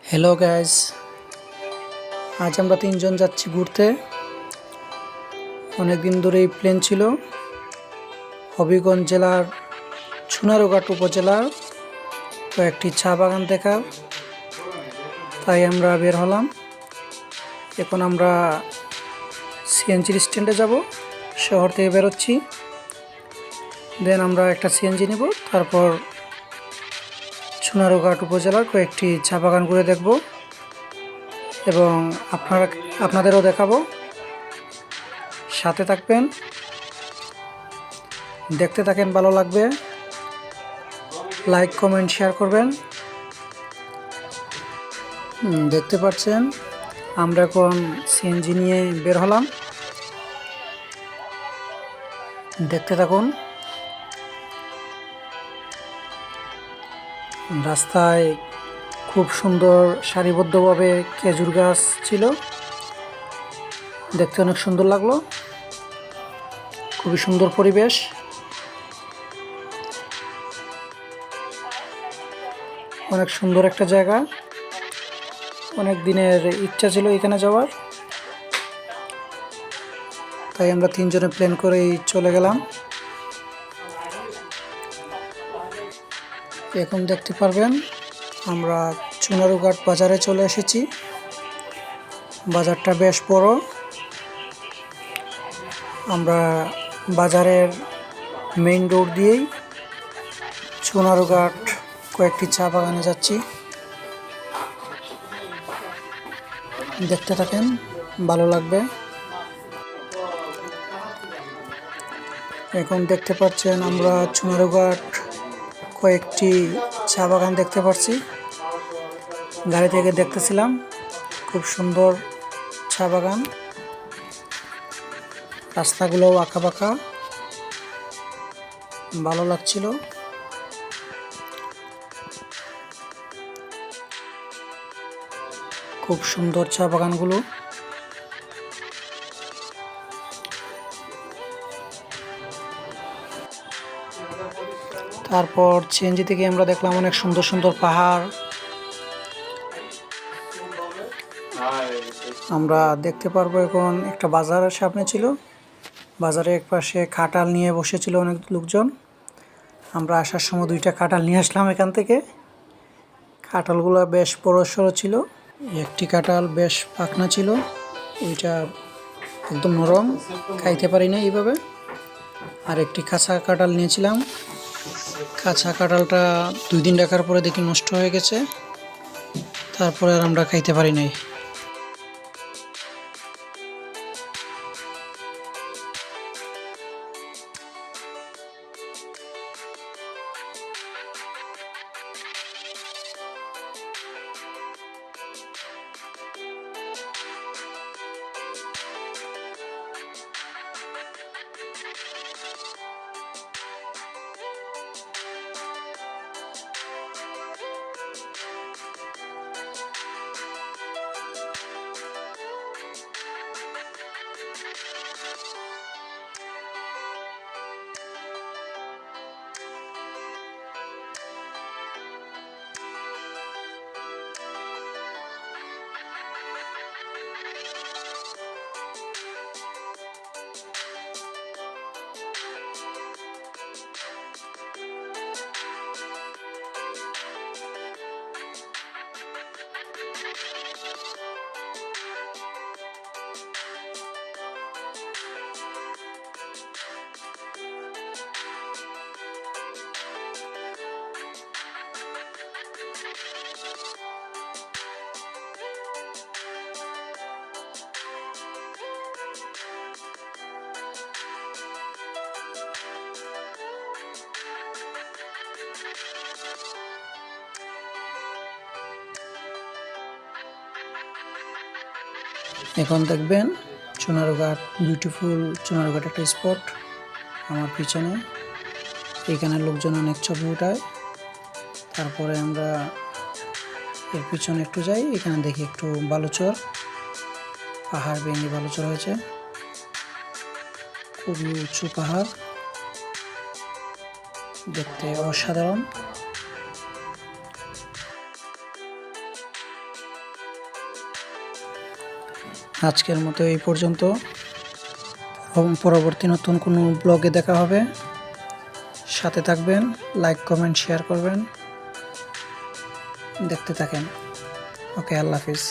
Hello guys, আজ আমরা তিনজন যাচ্ছি ঘুরতে। অনেক দিন ধরেই প্ল্যান ছিল হবিগঞ্জ জেলার সোনারুঘাট উপজেলার কয়েকটি চা বাগান দেখার। তাই আমরা বের হলাম। এখন আমরা সিএনজির স্ট্যান্ডে যাব, শহর থেকে বেরোচ্ছি। দেন আমরা একটা সিএনজি নেব, তারপর সোনারুঘাট উপজেলার কয়েকটি চা বাগান ঘুরে দেখব এবং আপনাদেরও দেখাবো। সাথে থাকবেন, দেখতে থাকেন, ভালো লাগবে। লাইক, কমেন্ট, শেয়ার করবেন। দেখতে পাচ্ছেন আমরা এখন সিএনজি নিয়ে বের হলাম। দেখতে থাকুন। রাস্তায় খুব সুন্দর সারিবদ্ধভাবে খেজুর গাছ ছিল, দেখতে অনেক সুন্দর লাগলো। খুবই সুন্দর পরিবেশ। অনেক সুন্দর একটা জায়গা। অনেক দিনের ইচ্ছা ছিল এখানে যাওয়ার, তাই আমরা তিনজনে প্ল্যান করেই চলে গেলাম। এখন দেখতে পারবেন আমরা সোনারুঘাট বাজারে চলে এসেছি। বাজারটা বেশ বড়। আমরা বাজারের মেইন রোড দিয়েই সোনারুঘাট কয়েকটি চা বাগানে যাচ্ছি। দেখতে থাকেন, ভালো লাগবে। এখন দেখতে পাচ্ছেন আমরা সোনারুঘাট কয়েকটি চা বাগান দেখতে পাচ্ছি। গাড়ি থেকে দেখতেছিলাম, খুব সুন্দর চা বাগান। রাস্তাগুলোও আঁকা বাঁকা, ভালো লাগছিল। খুব সুন্দর চা বাগানগুলো। তারপর সিএনজি থেকে আমরা দেখলাম অনেক সুন্দর সুন্দর পাহাড়। আমরা দেখতে পারবো এখন একটা বাজারের সামনে ছিল। বাজারের এক পাশে কাঁঠাল নিয়ে বসেছিল অনেক লোকজন। আমরা আসার সময় দুইটা কাঁঠাল নিয়ে আসলাম এখান থেকে। কাঁঠালগুলো বেশ বড় সড়ো ছিল। একটি কাঁঠাল বেশ পাকনা ছিল, ওইটা একদম নরম, খাইতে পারি না এইভাবে। আর একটি কাঁচা কাঁঠাল নিয়েছিলাম। কাঁচা কাঁঠালটা 2 দিন রাখার পরে দেখি নষ্ট হয়ে গেছে, তারপরে আর আমরা খাইতে পারি নাই। এখন দেখবেন সোনারুঘাট, বিউটিফুল সোনারুঘাট একটা স্পট আমার পিছনে। এখানে লোকজন অনেক ছবি উঠায়। তারপরে আমরা এর পিছনে একটু যাই, এখানে দেখি একটু বালুচর, পাহাড় ভেঙে বালুচর হয়েছে। খুবই উঁচু পাহাড়, দেখতে অসাধারণ। আজকের মতো এই পর্যন্ত। পরবর্তী নতুন কোনো ব্লগে দেখা হবে। সাথে থাকবেন, লাইক কমেন্ট শেয়ার করবেন, দেখতে থাকেন। ওকে, আল্লাহ হাফিজ।